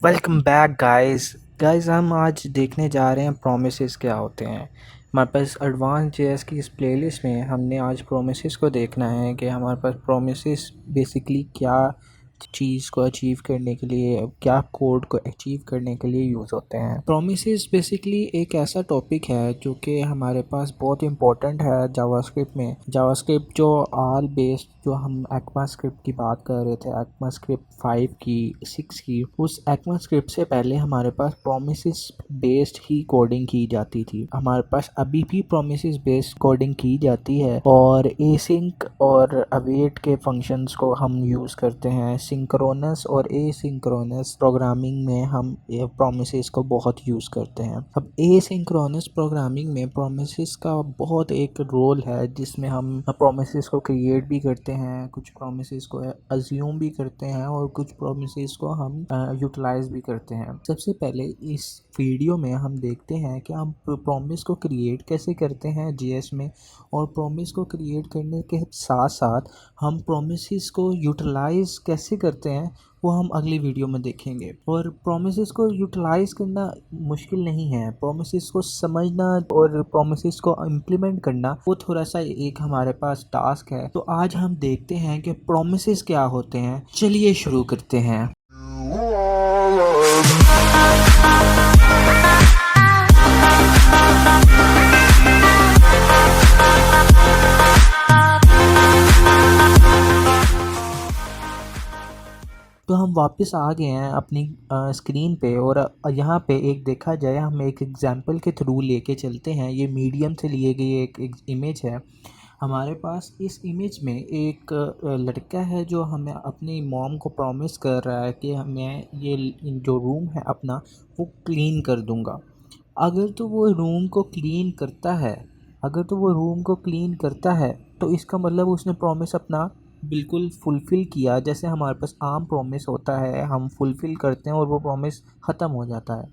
Welcome back guys हम आज देखने जा रहे हैं प्रोमिसेस क्या होते हैं। हमारे पास एडवांस जेएस की इस प्लेलिस्ट में हमने आज प्रोमिसेस को देखना है कि हमारे पास प्रोमिसेस बेसिकली क्या चीज़ को अचीव करने के लिए, क्या कोड को अचीव करने के लिए यूज़ होते हैं। प्रोमिसेस बेसिकली एक ऐसा टॉपिक है जो कि हमारे पास बहुत इंपॉर्टेंट है जावास्क्रिप्ट में। जावास्क्रिप्ट जो आल बेस्ड, जो हम ECMAScript की बात कर रहे थे, ECMAScript 5 की 6 की, उस ECMAScript से पहले हमारे पास प्रोमिसेस बेस्ड ही कोडिंग की जाती थी। हमारे पास अभी भी प्रोमिसेस बेस्ड कोडिंग की जाती है और एसिंक और अवेट के फंक्शंस को हम यूज़ करते हैं। सिंक्रोनस और एसिंक्रोनस प्रोग्रामिंग में हम प्रोमिसेस को बहुत यूज़ करते हैं। अब एसिंक्रोनस प्रोग्रामिंग में प्रोमिसेस का बहुत एक रोल है जिसमें हम प्रोमिसेस को क्रिएट भी करते हैं, कुछ प्रोमिसेस को अज्यूम भी करते हैं और कुछ प्रोमिसेस को हम यूटिलाइज भी करते हैं। सबसे पहले इस वीडियो में हम देखते हैं कि हम प्रोमिस को क्रिएट कैसे करते हैं जीएस में, और प्रोमिस को क्रिएट करने के साथ साथ हम प्रोमिसेस को यूटिलाइज कैसे करते हैं वो हम अगली वीडियो में देखेंगे। और प्रोमिसेस को यूटिलाइज करना मुश्किल नहीं है, प्रोमिसेस को समझना और प्रोमिसेस को इम्प्लीमेंट करना वो थोड़ा सा एक हमारे पास टास्क है। तो आज हम देखते हैं कि प्रोमिसेस क्या होते हैं। चलिए शुरू करते हैं। तो हम वापस आ गए हैं अपनी स्क्रीन पे, और यहाँ पे एक देखा जाए हम एक एग्जांपल के थ्रू लेके चलते हैं। ये मीडियम से लिए गई एक इमेज है। हमारे पास इस इमेज में एक लड़का है जो हमें अपनी मॉम को प्रॉमिस कर रहा है कि मैं ये जो रूम है अपना वो क्लीन कर दूँगा। अगर तो वो रूम को क्लीन करता है अगर तो वो रूम को क्लीन करता है तो इसका मतलब उसने प्रॉमिस अपना बिल्कुल फुलफ़िल किया। जैसे हमारे पास आम प्रॉमिस होता है, हम फुलफ़िल करते हैं और वो प्रॉमिस ख़त्म हो जाता है।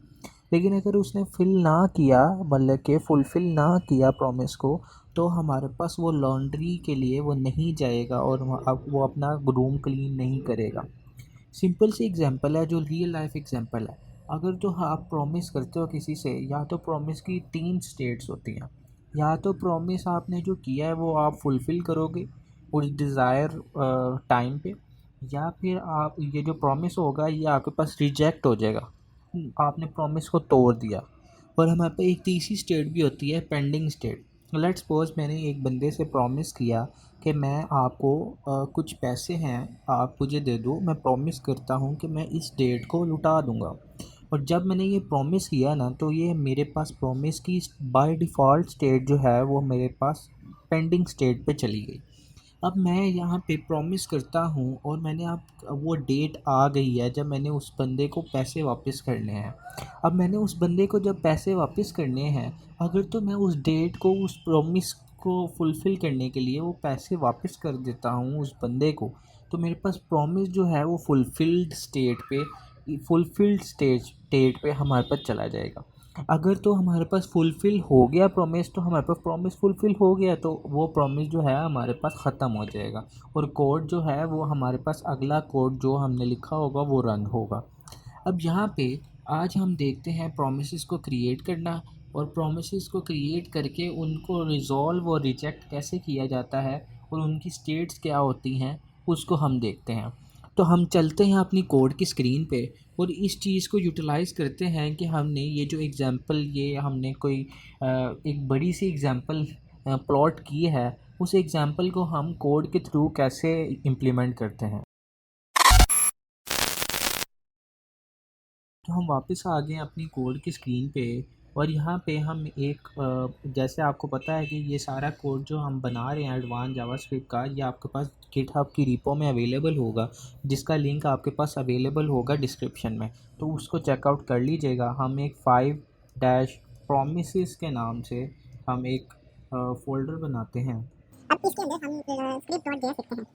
लेकिन अगर उसने फिल ना किया, मतलब कि फुलफ़िल ना किया प्रॉमिस को, तो हमारे पास वो लॉन्ड्री के लिए वो नहीं जाएगा और अब वो अपना रूम क्लीन नहीं करेगा। सिंपल सी एग्जांपल है जो रियल लाइफ एग्जांपल है। अगर तो आप प्रॉमिस करते हो किसी से, या तो प्रॉमिस की 3 स्टेट्स होती हैं। या तो प्रॉमिस आपने जो किया है वो आप फुलफ़िल करोगे उस डिज़ायर टाइम पे, या फिर आप ये जो प्रॉमिस होगा ये आपके पास रिजेक्ट हो जाएगा। आपने प्रॉमिस को तोड़ दिया। और हमारे पे एक तीसरी स्टेट भी होती है, पेंडिंग स्टेट। लेट्स सपोज मैंने एक बंदे से प्रॉमिस किया कि मैं आपको कुछ पैसे हैं आप मुझे दे दो, मैं प्रॉमिस करता हूँ कि मैं इस डेट को लौटा दूँगा। और जब मैंने ये प्रॉमिस किया ना, तो ये मेरे पास प्रॉमिस की बाय डिफ़ॉल्ट स्टेट जो है वो मेरे पास पेंडिंग स्टेट पे चली गई। अब मैं यहाँ पे प्रॉमिस करता हूँ और मैंने अब वो डेट आ गई है जब मैंने उस बंदे को पैसे वापस करने हैं। अब मैंने उस बंदे को जब पैसे वापस करने हैं, अगर तो मैं उस डेट को, उस प्रॉमिस को फुलफ़िल करने के लिए वो पैसे वापस कर देता हूँ उस बंदे को, तो मेरे पास प्रॉमिस जो है वो फुलफ़िल्ड स्टेट पे हमारे पास चला जाएगा। अगर तो हमारे पास फुलफ़िल हो गया प्रॉमिस, तो हमारे पास प्रॉमिस फुलफ़िल हो गया, तो वो प्रॉमिस जो है हमारे पास ख़त्म हो जाएगा और कोड जो है वो हमारे पास, अगला कोड जो हमने लिखा होगा वो रन होगा। अब यहाँ पे आज हम देखते हैं प्रोमिसेस को क्रिएट करना, और प्रोमिसेस को क्रिएट करके उनको रिज़ॉल्व और रिजेक्ट कैसे किया जाता है और उनकी स्टेट्स क्या होती हैं उसको हम देखते हैं। तो हम चलते हैं अपनी कोड की स्क्रीन पे और इस चीज़ को यूटिलाइज़ करते हैं कि हमने ये जो एग्ज़ाम्पल, ये हमने कोई एक बड़ी सी एग्ज़ाम्पल प्लॉट की है, उस एग्ज़ाम्पल को हम कोड के थ्रू कैसे इम्प्लीमेंट करते हैं। तो हम वापस आ गए अपनी कोड की स्क्रीन पे, और यहाँ पे हम एक जैसे आपको पता है कि ये सारा कोड जो हम बना रहे हैं एडवांस जावास्क्रिप्ट का, ये आपके पास गिटहब की रिपो में अवेलेबल होगा, जिसका लिंक आपके पास अवेलेबल होगा डिस्क्रिप्शन में। तो उसको चेकआउट कर लीजिएगा। हम एक 5 डैश प्रोमिसेस के नाम से हम एक फ़ोल्डर बनाते हैं। अब इसके अंदर हम स्क्रिप्ट डॉट जेएस लिखते हैं।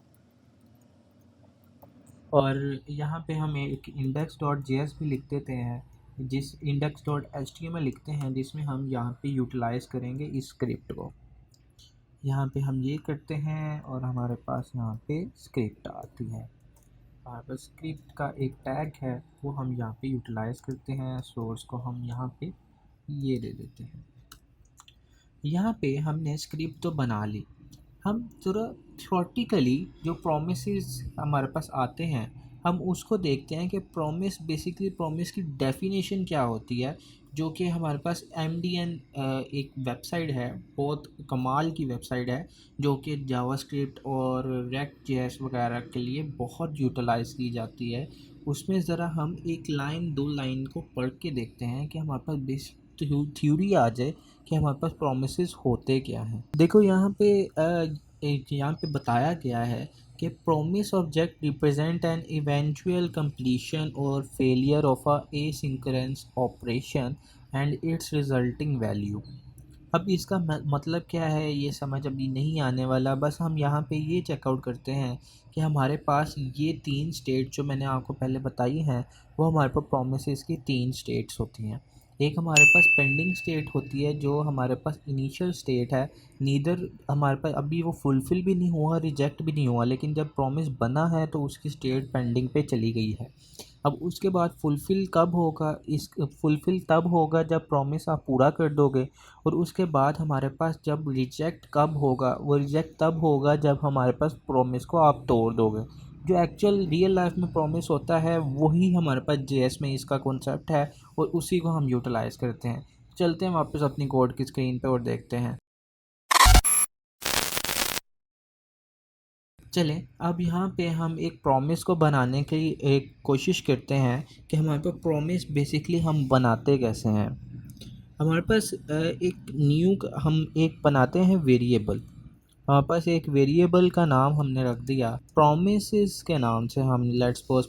और यहाँ पे हम एक इंडेक्स डॉट जेएस भी लिख देते हैं, जिस इंडेक्स डॉट एचटीएमएल लिखते हैं, जिसमें हम यहाँ पे यूटिलाइज़ करेंगे इस स्क्रिप्ट को। यहाँ पे हम ये करते हैं और हमारे पास यहाँ पे स्क्रिप्ट आती है। हमारे पास स्क्रिप्ट का एक टैग है वो हम यहाँ पे यूटिलाइज़ करते हैं। सोर्स को हम यहाँ पे ये दे देते हैं। यहाँ पे हमने स्क्रिप्ट तो बना ली। हम थोड़ा थ्योरेटिकली जो प्रोमिसेस हमारे पास आते हैं हम उसको देखते हैं कि प्रोमिस बेसिकली प्रोमिस की डेफिनेशन क्या होती है, जो कि हमारे पास MDN एक वेबसाइट है, बहुत कमाल की वेबसाइट है जो कि जावास्क्रिप्ट और रेक्ट जेएस वगैरह के लिए बहुत यूटिलाइज़ की जाती है। उसमें ज़रा हम एक लाइन दो लाइन को पढ़ के देखते हैं कि हमारे पास बेसिक थ्योरी आ जाए कि हमारे पास प्रोमिसेस होते क्या हैं। देखो यहाँ पे यहाँ पे बताया गया है कि promise object represent an eventual completion और failure of a asynchronous operation and its resulting value. अब इसका मतलब क्या है ये समझ अभी नहीं आने वाला, बस हम यहाँ पे ये चेकआउट करते हैं कि हमारे पास ये तीन स्टेट जो मैंने आपको पहले बताई हैं वो हमारे पास प्रोमिसेस की तीन स्टेट्स होती हैं। एक हमारे पास पेंडिंग स्टेट होती है जो हमारे पास इनिशियल स्टेट है, नीदर हमारे पास अभी वो फुलफ़िल भी नहीं हुआ रिजेक्ट भी नहीं हुआ, लेकिन जब प्रॉमिस बना है तो उसकी स्टेट पेंडिंग पे चली गई है। अब उसके बाद फुलफ़िल कब होगा, इस फुलफ़िल तब होगा जब प्रॉमिस आप पूरा कर दोगे। और उसके बाद हमारे पास जब रिजेक्ट कब होगा, वो रिजेक्ट तब होगा जब हमारे पास प्रॉमिस को आप तोड़ दोगे। जो एक्चुअल रियल लाइफ में प्रॉमिस होता है वही हमारे पास जेएस में इसका कॉन्सेप्ट है और उसी को हम यूटिलाइज़ करते हैं। चलते हैं वापस अपनी कोड की स्क्रीन पे और देखते हैं। चलें अब यहाँ पे हम एक प्रॉमिस को बनाने की एक कोशिश करते हैं कि हमारे पास प्रॉमिस बेसिकली हम बनाते कैसे हैं। हमारे पास एक न्यू हम एक बनाते हैं वेरिएबल। हमारे पास एक वेरिएबल का नाम हमने रख दिया प्रोमिसेस के नाम से। हम लेट्स सपोज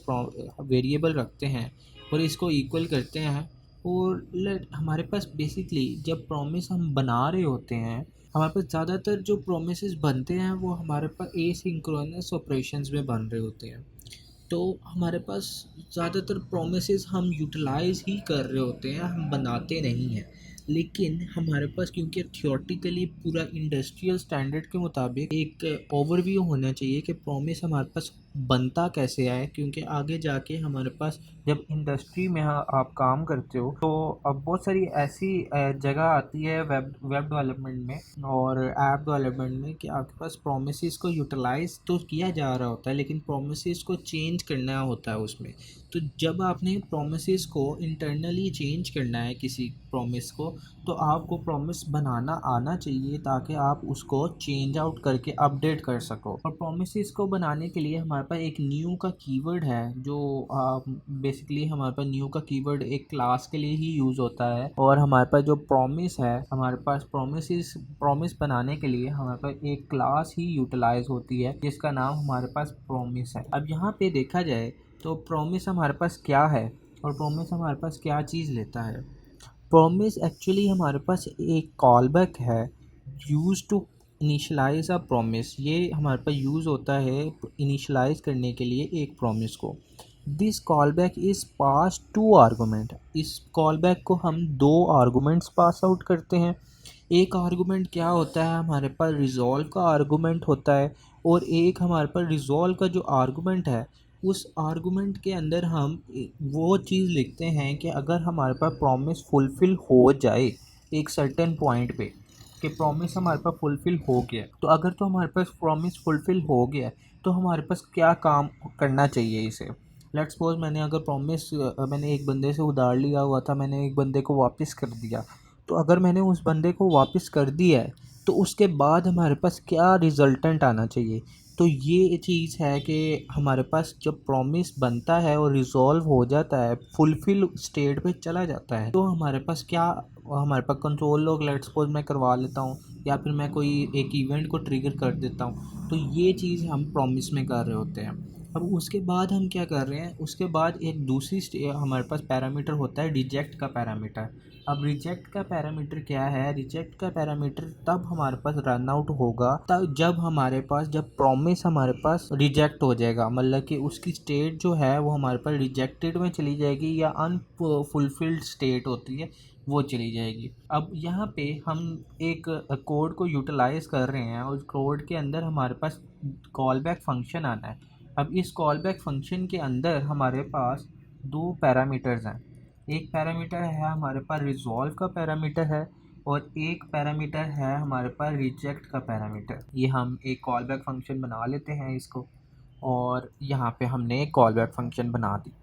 वेरिएबल रखते हैं और इसको इक्वल करते हैं। और हमारे पास बेसिकली जब प्रॉमिस हम बना रहे होते हैं हमारे पास ज़्यादातर जो प्रोमिसेस बनते हैं वो हमारे पास एसिंक्रोनस ऑपरेशंस में बन रहे होते हैं। तो हमारे पास ज़्यादातर प्रोमिसेस हम यूटिलाइज़ ही कर रहे होते हैं, हम बनाते नहीं हैं। लेकिन हमारे पास क्योंकि थियोरेटिकली पूरा इंडस्ट्रियल स्टैंडर्ड के मुताबिक एक ओवरव्यू होना चाहिए कि प्रॉमिस हमारे पास बनता कैसे है, क्योंकि आगे जाके हमारे पास जब इंडस्ट्री में आप काम करते हो तो अब बहुत सारी ऐसी जगह आती है वेब डेवलपमेंट में और ऐप डेवलपमेंट में कि आपके पास प्रोमिसेस को यूटिलाइज तो किया जा रहा होता है लेकिन प्रोमिसेस को चेंज करना होता है उसमें। तो जब आपने प्रोमिसेस को इंटरनली चेंज करना है किसी प्रॉमिस को, तो आपको प्रॉमिस बनाना आना चाहिए ताकि आप उसको चेंज आउट करके अपडेट कर सको। और प्रॉमिसेस को बनाने के लिए हमारे पास एक न्यू का कीवर्ड है जो बेसिकली हमारे पास न्यू का कीवर्ड एक क्लास के लिए ही यूज़ होता है। और हमारे पास जो प्रॉमिस है, हमारे पास प्रॉमिस बनाने के लिए हमारे पास एक क्लास ही यूटिलाइज होती है जिसका नाम हमारे पास प्रॉमिस है। अब यहाँ पे देखा जाए तो प्रॉमिस हमारे पास क्या है और प्रॉमिस हमारे पास क्या चीज़ लेता है। प्रॉमिस एक्चुअली हमारे पास एक कॉल बैक है use to initialise a promise. ये हमारे पास यूज़ होता है इनिशलाइज करने के लिए एक प्रॉमिस को। This call back is pass to argument. इस कॉल बैक को हम दो आर्गूमेंट्स पास आउट करते हैं। एक आर्गूमेंट क्या होता है, हमारे पास रिजॉल्व का आर्गूमेंट होता है और एक हमारे पास रिजॉल्व का जो आर्गूमेंट है उस आर्गूमेंट के अंदर हम वो चीज़ लिखते हैं कि अगर हमारे पास प्रॉमिस फुलफ़िल हो जाए एक सर्टेन पॉइंट पे कि प्रॉमिस हमारे पास फुलफ़िल हो गया, तो अगर तो हमारे पास प्रॉमिस फुलफ़िल हो गया तो हमारे पास क्या काम करना चाहिए इसे। लेट्स सपोज मैंने अगर प्रॉमिस मैंने एक बंदे से उधार लिया हुआ था, मैंने एक बंदे को वापस कर दिया, तो अगर मैंने उस बंदे को वापस कर दिया है तो उसके बाद हमारे पास क्या रिज़ल्टेंट आना चाहिए। तो ये चीज़ है कि हमारे पास जब प्रॉमिस बनता है और रिज़ॉल्व हो जाता है, फुलफ़िल स्टेट पे चला जाता है, तो हमारे पास क्या, हमारे पास कंट्रोल लॉग लेट्स सपोज मैं करवा लेता हूँ या फिर मैं कोई एक इवेंट को ट्रिगर कर देता हूँ, तो ये चीज़ हम प्रॉमिस में कर रहे होते हैं। अब उसके बाद हम क्या कर रहे हैं, उसके बाद एक दूसरी हमारे पास पैरामीटर होता है रिजेक्ट का पैरामीटर। अब रिजेक्ट का पैरामीटर क्या है, रिजेक्ट का पैरामीटर तब हमारे पास रन आउट होगा तब जब हमारे पास जब प्रॉमिस हमारे पास रिजेक्ट हो जाएगा, मतलब कि उसकी स्टेट जो है वो हमारे पास रिजेक्टेड में चली जाएगी या अनफुलफिल्ड स्टेट होती है वो चली जाएगी। अब यहाँ पे हम एक कोड को यूटिलाइज़ कर रहे हैं और कोड के अंदर हमारे पास कॉल बैक फंक्शन आना है। अब इस कॉल बैक फंक्शन के अंदर हमारे पास दो पैरामीटर्स हैं। एक पैरामीटर है हमारे पास रिजॉल्व का पैरामीटर है और एक पैरामीटर है हमारे पास रिजेक्ट का पैरामीटर। ये हम एक कॉल बैक फंक्शन बना लेते हैं इसको, और यहाँ पे हमने एक कॉल बैक फंक्शन बना दी।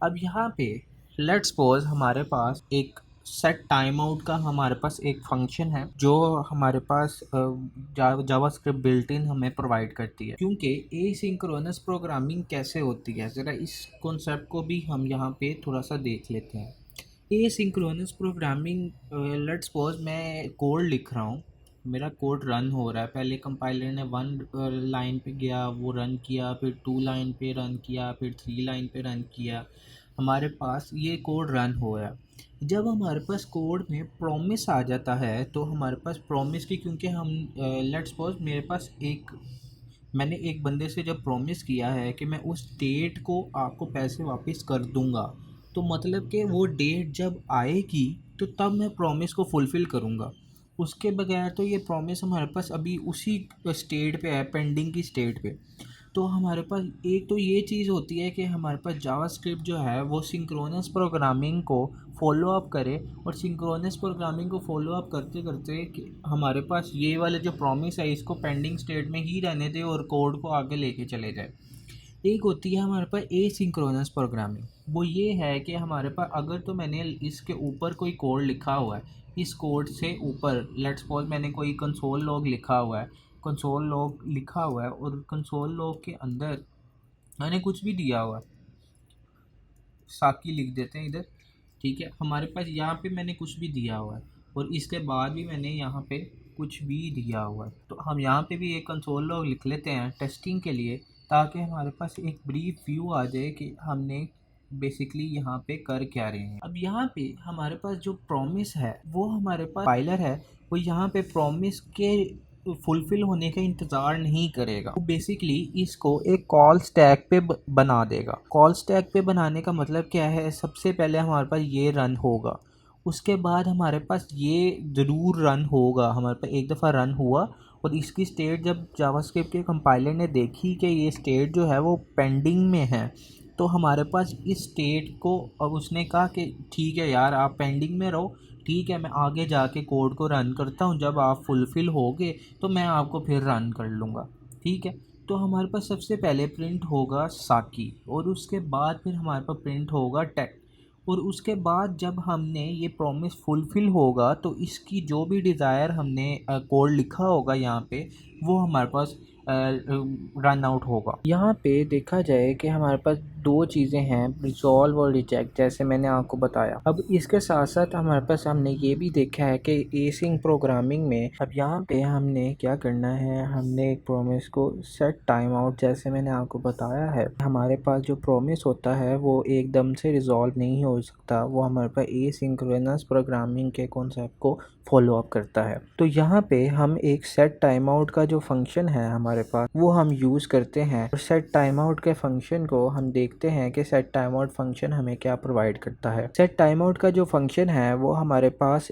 अब यहाँ पे लेट्स सपोज हमारे पास एक सेट टाइम आउट का हमारे पास एक फंक्शन है जो हमारे पास जावास्क्रिप्ट बिल्ट इन हमें प्रोवाइड करती है। क्योंकि एसिंक्रोनस प्रोग्रामिंग कैसे होती है, ज़रा इस कॉन्सेप्ट को भी हम यहाँ पे थोड़ा सा देख लेते हैं। एसिंक्रोनस प्रोग्रामिंग, लेट्स सपोज मैं कोड लिख रहा हूँ, मेरा कोड रन हो रहा है। पहले कंपाइलर ने 1 लाइन पे गया, वो रन किया, फिर 2 लाइन पे रन किया, फिर 3 लाइन पे रन किया, हमारे पास ये कोड रन हो रहा है। जब हमारे पास कोड में प्रॉमिस आ जाता है तो हमारे पास प्रॉमिस की, क्योंकि हम लेट्स सपोज मेरे पास मैंने एक बंदे से जब प्रॉमिस किया है कि मैं उस डेट को आपको पैसे वापस कर दूंगा, तो मतलब कि वो डेट जब आएगी तो तब मैं प्रॉमिस को फुलफ़िल करूंगा। उसके बगैर तो ये प्रॉमिस हमारे पास अभी उसी स्टेट पे है, पेंडिंग की स्टेट पे। तो हमारे पास एक तो ये चीज़ होती है कि हमारे पास जावास्क्रिप्ट जो है वो सिंक्रोनस प्रोग्रामिंग को फॉलो अप करे, और सिंक्रोनस प्रोग्रामिंग को फॉलो अप करते करते कि हमारे पास ये वाले जो प्रॉमिस है इसको पेंडिंग स्टेट में ही रहने दे और कोड को आगे लेके चले जाए। एक होती है हमारे पास एसिंक्रोनस प्रोग्रामिंग, वो ये है कि हमारे पास अगर तो मैंने इसके ऊपर कोई कोड लिखा हुआ है, इस कोड से ऊपर लेट्स सपोज मैंने कोई कंसोल लॉग लिखा हुआ है, कंसोल लॉग लिखा हुआ है और कंसोल लॉग के अंदर मैंने कुछ भी दिया हुआ है, साकी लिख देते हैं इधर, ठीक है। हमारे पास यहाँ पे मैंने कुछ भी दिया हुआ है और इसके बाद भी मैंने यहाँ पे कुछ भी दिया हुआ है, तो हम यहाँ पे भी एक कंसोल लॉग लिख लेते हैं टेस्टिंग के लिए, ताकि हमारे पास एक ब्रीफ व्यू आ जाए कि हमने बेसिकली यहाँ पे कर क्या रहे हैं। अब यहाँ पे हमारे पास जो प्रॉमिस है वो हमारे पास फाइलर है, वो यहाँ पे प्रॉमिस के फुलफ़िल होने का इंतज़ार नहीं करेगा। वो बेसिकली इसको एक कॉल स्टैक पे बना देगा। कॉल स्टैक पे बनाने का मतलब क्या है, सबसे पहले हमारे पास ये रन होगा, उसके बाद हमारे पास ये ज़रूर रन होगा। हमारे पास एक दफ़ा रन हुआ और इसकी स्टेट जब जावास्क्रिप्ट के कंपाइलर ने देखी कि ये स्टेट जो है वो पेंडिंग में है, तो हमारे पास इस स्टेट को, अब उसने कहा कि ठीक है यार आप पेंडिंग में रहो, ठीक है मैं आगे जाके कोड को रन करता हूँ, जब आप फुलफ़िल होगे तो मैं आपको फिर रन कर लूँगा, ठीक है। तो हमारे पास सबसे पहले प्रिंट होगा साकी और उसके बाद फिर हमारे पास प्रिंट होगा टेक, और उसके बाद जब हमने ये प्रॉमिस फुलफ़िल होगा तो इसकी जो भी डिज़ायर हमने कोड लिखा होगा यहाँ पे वो हमारे पास रन आउट होगा। यहाँ पे देखा जाए कि हमारे पास दो चीज़ें हैं, रिजॉल्व और रिजेक्ट, जैसे मैंने आपको बताया। अब इसके साथ साथ हमारे पास हमने ये भी देखा है कि एसिंक प्रोग्रामिंग में अब यहाँ पे हमने क्या करना है, हमने एक प्रॉमिस को सेट टाइम आउट, जैसे मैंने आपको बताया है हमारे पास जो प्रॉमिस होता है वो एकदम से रिजॉल्व नहीं हो सकता, वो हमारे पास एसिंक्रोनस प्रोग्रामिंग के कॉन्सेप्ट को फॉलो अप करता है। तो यहाँ पे हम एक सेट टाइम आउट का जो फंक्शन है हमारे पास वो हम यूज़ करते हैं, और सेट टाइम आउट के फंक्शन को हम देखते हैं कि सेट टाइम आउट फंक्शन हमें क्या प्रोवाइड करता है। सेट टाइम आउट का जो फंक्शन है वो हमारे पास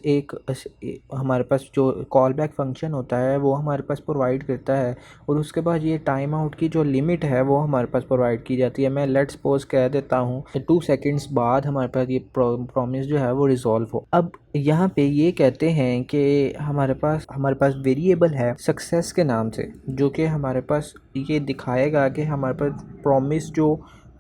हमारे पास जो कॉल बैक फंक्शन होता है वो हमारे पास प्रोवाइड करता है, और उसके बाद ये टाइम आउट की जो लिमिट है वो हमारे पास प्रोवाइड की जाती है। मैं लेट्स सपोज कह देता हूँ 2 सेकेंड्स बाद हमारे पास ये प्रॉमिस जो है वो रिजॉल्व हो। अब यहाँ पे ये कहते हैं कि हमारे पास वेरिएबल है सक्सेस के नाम से, जो कि हमारे पास ये दिखाएगा कि हमारे पास प्रॉमिस जो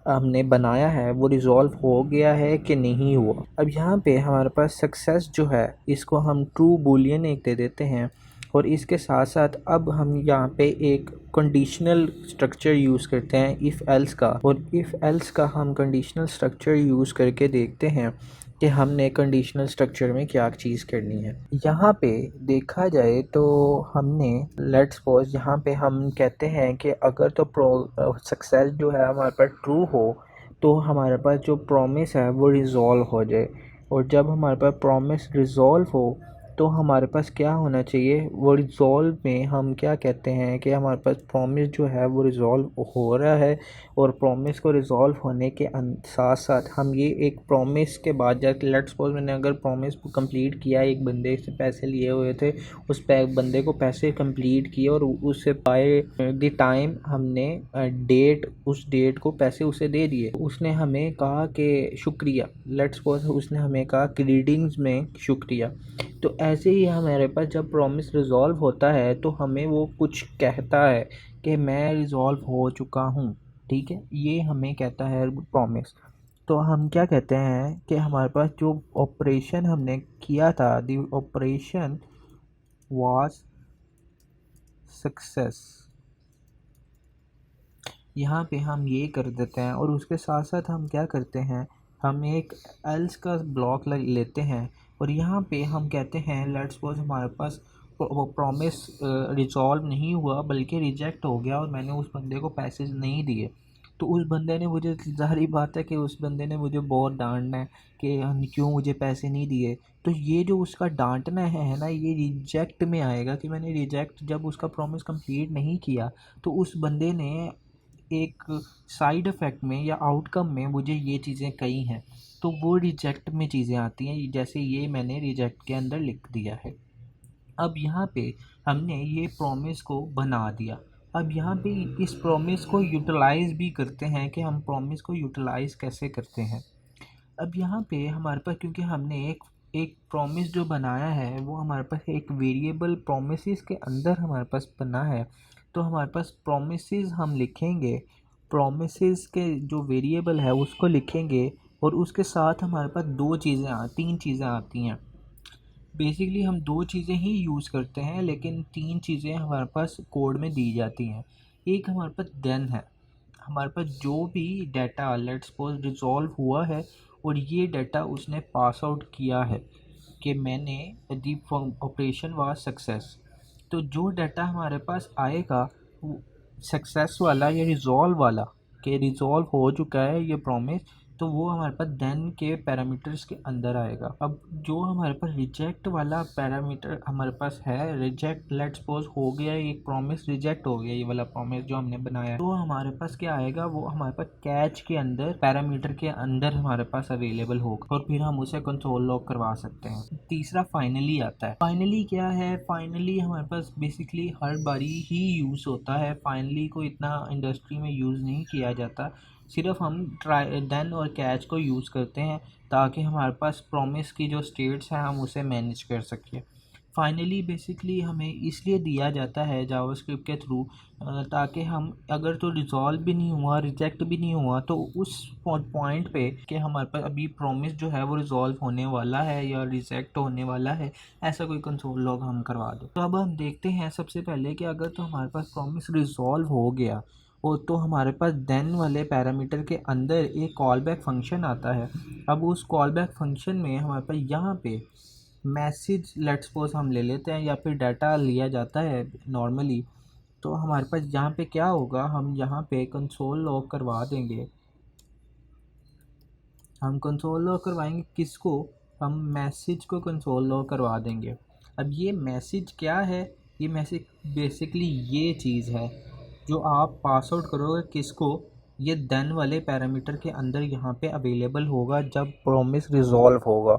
हमने बनाया है वो रिजॉल्व हो गया है कि नहीं हुआ। अब यहाँ पे हमारे पास सक्सेस जो है इसको हम ट्रू बूलियन एक दे देते हैं, और इसके साथ साथ अब हम यहाँ पे एक कंडीशनल स्ट्रक्चर यूज़ करते हैं इफ़ एल्स का, और इफ़ एल्स का हम कंडीशनल स्ट्रक्चर यूज़ करके देखते हैं कि हमने कंडीशनल स्ट्रक्चर में क्या चीज़ करनी है। यहाँ पे देखा जाए तो हमने लेट्स सपोज यहाँ पे हम कहते हैं कि अगर तो सक्सेस जो है हमारे पास ट्रू हो तो हमारे पास जो प्रॉमिस है वो रिज़ॉल्व हो जाए, और जब हमारे पास प्रॉमिस रिज़ॉल्व हो तो हमारे पास क्या होना चाहिए, वो रिज़ॉल्व में हम क्या कहते हैं कि हमारे पास प्रॉमिस जो है वो रिज़ॉल्व हो रहा है, और प्रॉमिस को रिज़ॉल्व होने के साथ साथ हम ये एक प्रॉमिस के बाद जाके, लेट्स सपोज मैंने अगर प्रॉमिस को कंप्लीट किया, एक बंदे से पैसे लिए हुए थे, उस बंदे को पैसे कंप्लीट किए और उससे बाय द टाइम हमने डेट, उस डेट को पैसे उसे दे दिए, उसने हमें कहा कि शुक्रिया, लेट्स सपोज उसने हमें कहा ग्रीटिंग्स में शुक्रिया। तो ऐसे ही हमारे पास जब प्रॉमिस रिज़ॉल्व होता है तो हमें वो कुछ कहता है कि मैं रिज़ॉल्व हो चुका हूँ, ठीक है, ये हमें कहता है प्रॉमिस। तो हम क्या कहते हैं कि हमारे पास जो ऑपरेशन हमने किया था, द ऑपरेशन वाज सक्सेस, यहाँ पे हम ये कर देते हैं, और उसके साथ साथ हम क्या करते हैं, हम एक एल्स का ब्लॉक लेते हैं, और यहाँ पे हम कहते हैं लेट्स सपोज हमारे पास वो प्रॉमिस रिजॉल्व नहीं हुआ बल्कि रिजेक्ट हो गया, और मैंने उस बंदे को पैसे नहीं दिए, तो उस बंदे ने मुझे, ज़ाहिर बात है कि उस बंदे ने मुझे बहुत डांटना है कि क्यों मुझे पैसे नहीं दिए। तो ये जो उसका डांटना है ना, ये रिजेक्ट में आएगा कि मैंने रिजेक्ट, जब उसका प्रॉमिस कंप्लीट नहीं किया तो उस बंदे ने एक साइड इफ़ेक्ट में या आउटकम में मुझे ये चीज़ें कही हैं, तो वो रिजेक्ट में चीज़ें आती हैं, जैसे ये मैंने रिजेक्ट के अंदर लिख दिया है। अब यहाँ पे हमने ये प्रॉमिस को बना दिया। अब यहाँ पे इस प्रॉमिस को यूटिलाइज़ भी करते हैं कि हम प्रॉमिस को यूटिलाइज़ कैसे करते हैं। अब यहाँ पे हमारे पास, क्योंकि हमने एक एक प्रॉमिस जो बनाया है वो हमारे पास एक वेरिएबल प्रोमिसेस के अंदर हमारे पास बना है, तो हमारे पास प्रोमिसेस हम लिखेंगे, प्रोमिसेस के जो वेरिएबल है उसको लिखेंगे, और उसके साथ हमारे पास तीन चीज़ें आती हैं। बेसिकली हम दो चीज़ें ही यूज़ करते हैं, लेकिन तीन चीज़ें हमारे पास कोड में दी जाती हैं। एक हमारे पास देन है, हमारे पास जो भी डाटा लेट्स सपोज रिजॉल्व हुआ है और ये डाटा उसने पास आउट किया है कि मैंने दी ऑपरेशन वाज सक्सेस, तो जो डाटा हमारे पास आएगा वो सक्सेस वाला या रिजॉल्व वाला, कि रिजॉल्व हो चुका है ये प्रॉमिस, तो वो हमारे पास देन के पैरामीटर्स के अंदर आएगा। अब जो हमारे पास रिजेक्ट वाला पैरामीटर हमारे पास है, रिजेक्ट लेट्स सपोज हो गया, एक प्रॉमिस रिजेक्ट हो गया, ये वाला प्रॉमिस जो हमने बनाया, तो हमारे पास क्या आएगा, वो हमारे पास कैच के अंदर, पैरामीटर के अंदर हमारे पास अवेलेबल होगा, और फिर हम उसे कंसोल लॉग करवा सकते हैं। तीसरा फाइनली आता है। फाइनली क्या है, फाइनली हमारे पास बेसिकली हर बारी ही यूज़ होता है, फाइनली को इतना इंडस्ट्री में यूज़ नहीं किया जाता, सिर्फ हम ट्राई देन और कैच को यूज़ करते हैं ताकि हमारे पास प्रॉमिस की जो स्टेट्स हैं हम उसे मैनेज कर सकें। फाइनली बेसिकली हमें इसलिए दिया जाता है जावास्क्रिप्ट के थ्रू, ताकि हम अगर तो रिज़ॉल्व भी नहीं हुआ, रिजेक्ट भी नहीं हुआ, तो उस पॉइंट पे कि हमारे पास अभी प्रॉमिस जो है वो रिज़ॉल्व होने वाला है या रिजेक्ट होने वाला है, ऐसा कोई कंसोल लॉग हम करवा दो। तो अब हम देखते हैं सबसे पहले कि अगर तो हमारे पास प्रॉमिस रिज़ॉल्व हो गया, वो तो हमारे पास देन वाले पैरामीटर के अंदर एक कॉल बैक फंक्शन आता है। अब उस कॉल बैक फंक्शन में हमारे पास यहाँ पे मैसेज लेट्स सपोज हम ले लेते हैं, या फिर डाटा लिया जाता है नॉर्मली, तो हमारे पास यहाँ पे क्या होगा, हम यहाँ पे कंसोल लॉग करवा देंगे। हम कंसोल लॉग करवाएंगे किसको, हम मैसेज को कंसोल लॉग करवा देंगे। अब ये मैसेज क्या है, ये मैसेज बेसिकली ये चीज़ है जो आप पास आउट करोगे किसको, ये देन वाले पैरामीटर के अंदर यहाँ पे अवेलेबल होगा जब प्रॉमिस रिजॉल्व होगा।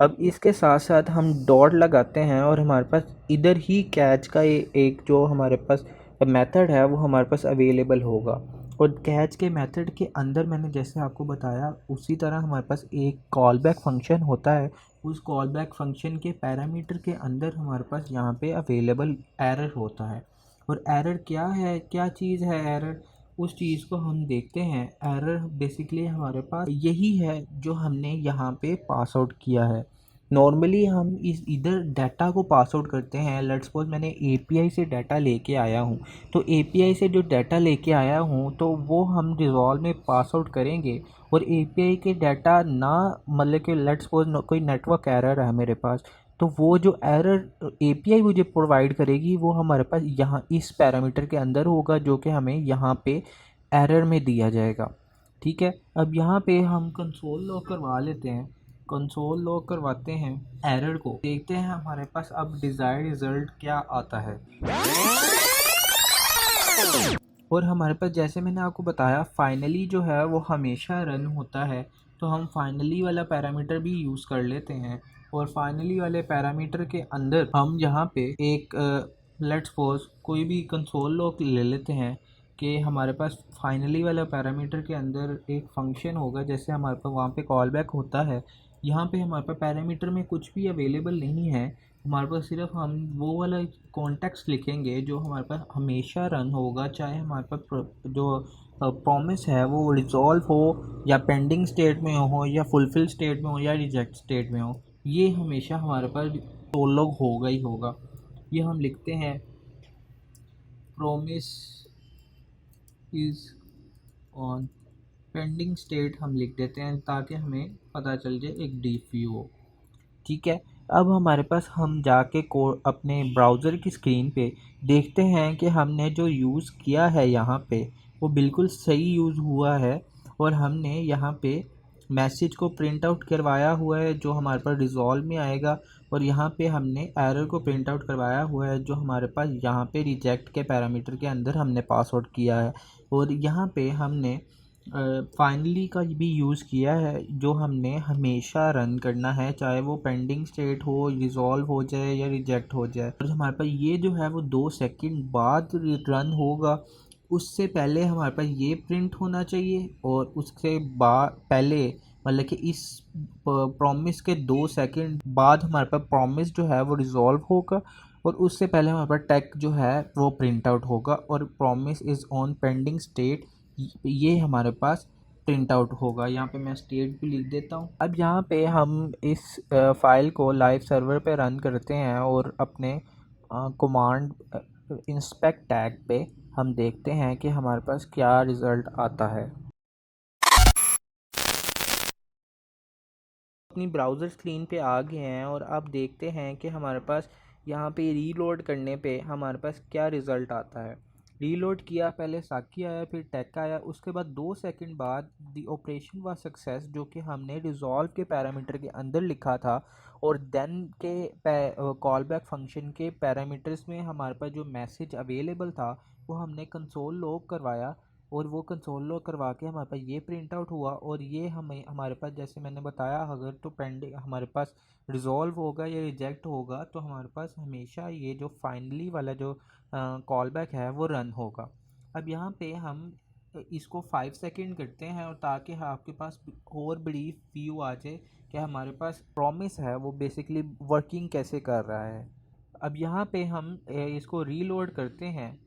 अब इसके साथ साथ हम डॉट लगाते हैं, और हमारे पास इधर ही कैच का एक जो हमारे पास मेथड है वो हमारे पास अवेलेबल होगा, और कैच के मेथड के अंदर मैंने जैसे आपको बताया उसी तरह हमारे पास एक कॉल बैक फंक्शन होता है। उस कॉल बैक फंक्शन के पैरामीटर के अंदर हमारे पास यहाँ पे अवेलेबल एरर होता है, और एरर क्या है, क्या चीज़ है एरर, उस चीज़ को हम देखते हैं। एरर बेसिकली हमारे पास यही है जो हमने यहाँ पे पास आउट किया है। नॉर्मली हम इस इधर डाटा को पास आउट करते हैं, लेट्स सपोज मैंने एपीआई से डाटा लेके आया हूँ, तो एपीआई से जो डाटा लेके आया हूँ तो वो हम रिजॉल्व में पास आउट करेंगे, और एपीआई के डाटा ना, मतलब कि लेट्स सपोज कोई नेटवर्क एरर है मेरे पास, तो वो जो एरर एपीआई मुझे प्रोवाइड करेगी वो हमारे पास यहाँ इस पैरामीटर के अंदर होगा, जो कि हमें यहाँ पे एरर में दिया जाएगा। ठीक है, अब यहाँ पे हम कंसोल लॉग करवा लेते हैं। कंसोल लॉग करवाते हैं एरर को, देखते हैं हमारे पास अब डिज़ायर्ड रिज़ल्ट क्या आता है। और हमारे पास जैसे मैंने आपको बताया फाइनली जो है वो हमेशा रन होता है, तो हम फाइनली वाला पैरामीटर भी यूज़ कर लेते हैं। और फाइनली वाले पैरामीटर के अंदर हम यहाँ पे एक लेट्स सपोज कोई भी कंसोल लॉग ले लेते हैं कि हमारे पास फाइनली वाला पैरामीटर के अंदर एक फंक्शन होगा, जैसे हमारे पास वहाँ पे कॉल बैक होता है। यहाँ पे हमारे पास पैरामीटर में कुछ भी अवेलेबल नहीं है, हमारे पास सिर्फ हम वो वाला कॉन्टेक्स्ट लिखेंगे जो हमारे पास हमेशा रन होगा, चाहे हमारे पास जो प्रॉमिस है वो रिजॉल्व हो या पेंडिंग स्टेट में हो या फुलफिल स्टेट में हो या रिजेक्ट स्टेट में हो, ये हमेशा हमारे पास प्रोलॉग होगा ही होगा। ये हम लिखते हैं promise is on pending state, हम लिख देते हैं ताकि हमें पता चल जाए एक डीप व्यू हो। ठीक है, अब हमारे पास हम जाके अपने ब्राउज़र की स्क्रीन पे देखते हैं कि हमने जो यूज़ किया है यहाँ पे वो बिल्कुल सही यूज़ हुआ है, और हमने यहाँ पे मैसेज को प्रिंट आउट करवाया हुआ है जो हमारे पास रिजॉल्व में आएगा, और यहाँ पे हमने एरर को प्रिंट आउट करवाया हुआ है जो हमारे पास यहाँ पे रिजेक्ट के पैरामीटर के अंदर हमने पास आउट किया है। और यहाँ पे हमने फाइनली का भी यूज़ किया है जो हमने हमेशा रन करना है, चाहे वो पेंडिंग स्टेट हो, रिजॉल्व हो जाए या रिजेक्ट हो जाए। और हमारे पास ये जो है वो 2 सेकंड बाद रन होगा, उससे पहले हमारे पास ये प्रिंट होना चाहिए, और उसके बाद पहले मतलब कि इस प्रॉमिस के 2 सेकंड बाद हमारे पास प्रॉमिस जो है वो रिजॉल्व होगा, और उससे पहले हमारे पास टेक जो है वो प्रिंट आउट होगा, और promise is on pending state ये हमारे पास प्रिंट आउट होगा। यहाँ पे मैं स्टेट भी लिख देता हूँ। अब यहाँ पे हम इस फाइल को लाइव सर्वर पे रन करते हैं, और अपने कमांड इंस्पेक्ट टैग पे हम देखते हैं कि हमारे पास क्या रिज़ल्ट आता है। अपनी ब्राउज़र स्क्रीन पे आ गए हैं, और अब देखते हैं कि हमारे पास यहाँ पे रीलोड करने पे हमारे पास क्या रिज़ल्ट आता है। रीलोड किया, पहले साकी आया फिर टेक आया, उसके बाद 2 सेकंड बाद दी ऑपरेशन व सक्सेस जो कि हमने रिजॉल्व के पैरामीटर के अंदर लिखा था, और देन के कॉल बैक फंक्शन के पैरामीटर्स में हमारे पास जो मैसेज अवेलेबल था वो हमने कंसोल लॉग करवाया, और वो कंसोल लॉग करवा के हमारे पास ये प्रिंट आउट हुआ। और ये हमें हमारे पास जैसे मैंने बताया अगर तो पेंडिंग हमारे पास रिजॉल्व होगा या रिजेक्ट होगा, तो हमारे पास हमेशा ये जो फाइनली वाला जो कॉल बैक है वो रन होगा। अब यहाँ पे हम इसको 5 सेकंड करते हैं, और ताकि आपके पास और बड़ी व्यू आ जाए कि हमारे पास प्रॉमिस है वो बेसिकली वर्किंग कैसे कर रहा है। अब यहाँ पे हम इसको रीलोड करते हैं।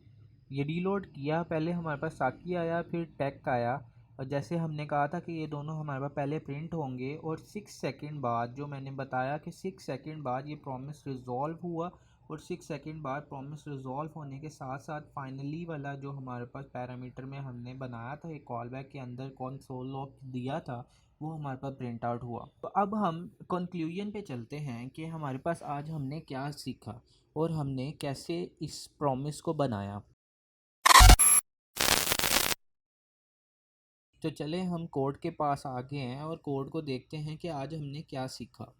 ये रीलोड किया, पहले हमारे पास साकी आया फिर टेक आया, और जैसे हमने कहा था कि ये दोनों हमारे पास पहले प्रिंट होंगे, और 6 सेकंड बाद जो मैंने बताया कि 6 सेकंड बाद ये प्रॉमिस रिजॉल्व हुआ, और 6 सेकंड बाद प्रॉमिस रिजॉल्व होने के साथ साथ फाइनली वाला जो हमारे पास पैरामीटर में हमने बनाया था एक कॉल बैक के अंदर कंसोल लॉग दिया था वो हमारे पास प्रिंट आउट हुआ। तो अब हम कंक्लूजन पे चलते हैं कि हमारे पास आज हमने क्या सीखा और हमने कैसे इस प्रॉमिस को बनाया। तो चले हम कोड के पास आ गए हैं और कोड को देखते हैं कि आज हमने क्या सीखा।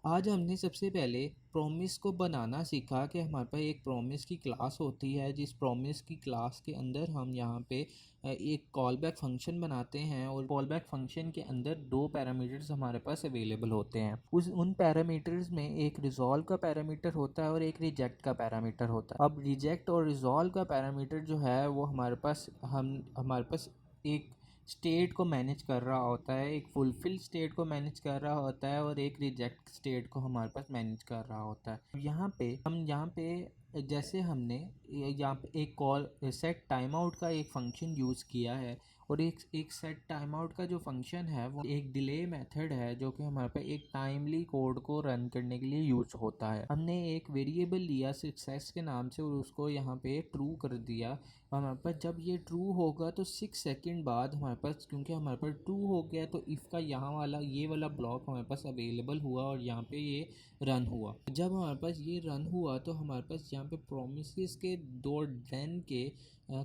आज हमने सबसे पहले प्रॉमिस को बनाना सीखा कि हमारे पास एक प्रॉमिस की क्लास होती है, जिस प्रॉमिस की क्लास के अंदर हम यहाँ पे एक कॉल बैक फंक्शन बनाते हैं, और कॉल बैक फंक्शन के अंदर 2 पैरामीटर्स हमारे पास अवेलेबल होते हैं। उन पैरामीटर्स में एक रिजॉल्व का पैरामीटर होता है और एक रिजेक्ट का पैरामीटर होता है। अब रिजेक्ट और रिजॉल्व का पैरामीटर जो है वो हमारे पास एक स्टेट को मैनेज कर रहा होता है, एक फुलफिल स्टेट को मैनेज कर रहा होता है, और एक रिजेक्ट स्टेट को हमारे पास मैनेज कर रहा होता है। यहाँ पे जैसे हमने यहाँ पे एक कॉल सेट टाइम आउट का एक फंक्शन यूज़ किया है, और एक सेट टाइम आउट का जो फंक्शन है वो एक डिले मेथड है जो कि हमारे पास एक टाइमली कोड को रन करने के लिए यूज होता है। हमने एक वेरिएबल लिया सक्सेस के नाम से और उसको यहाँ पे ट्रू कर दिया, हमारे पास जब ये ट्रू होगा तो 6 सेकंड बाद हमारे पास, क्योंकि हमारे पास ट्रू हो गया तो इफ़ का यहाँ वाला ये वाला ब्लॉक हमारे पास अवेलेबल हुआ और यहाँ पे ये रन हुआ। जब हमारे पास ये रन हुआ तो हमारे पास यहाँ पे प्रोमिसेस के दो देन के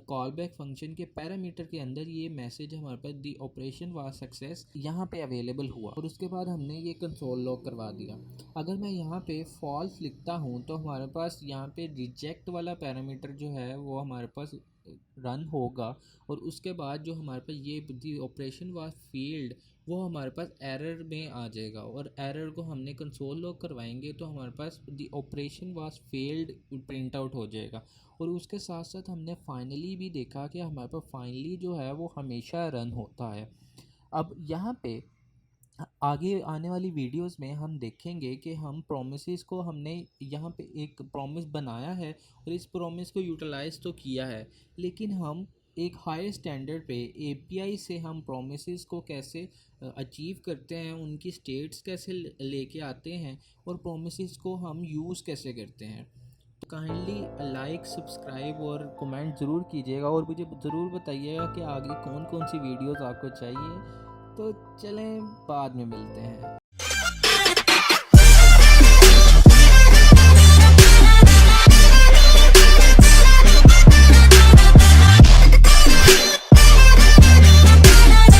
कॉल बैक फंक्शन के पैरामीटर के अंदर ये मैसेज हमारे पास दी ऑपरेशन वाज सक्सेस यहाँ पे अवेलेबल हुआ और उसके बाद हमने ये कंसोल लॉग करवा दिया। अगर मैं यहाँ पे फॉल्स लिखता हूँ तो हमारे पास यहाँ पे रिजेक्ट वाला पैरामीटर जो है वो हमारे पास रन होगा और उसके बाद जो हमारे पास ये दी ऑपरेशन वाज फील्ड वो हमारे पास एरर में आ जाएगा और एरर को हमने कंसोल लॉग करवाएंगे तो हमारे पास the operation was failed print out हो जाएगा। और उसके साथ साथ हमने फाइनली भी देखा कि हमारे पास फाइनली जो है वो हमेशा रन होता है। अब यहाँ पे आगे आने वाली वीडियोस में हम देखेंगे कि हम प्रोमिसेस को हमने यहाँ पे एक प्रॉमिस बनाया है और इस प्रॉमिस को यूटिलाइज तो किया है, लेकिन हम एक हाई स्टैंडर्ड पे एपीआई से हम प्रोमिसेस को कैसे अचीव करते हैं, उनकी स्टेट्स कैसे लेके आते हैं और प्रोमिसेस को हम यूज़ कैसे करते हैं। तो काइंडली लाइक, सब्सक्राइब और कमेंट ज़रूर कीजिएगा और मुझे ज़रूर बताइएगा कि आगे कौन कौन सी वीडियोस आपको चाहिए। तो चलें बाद में मिलते हैं।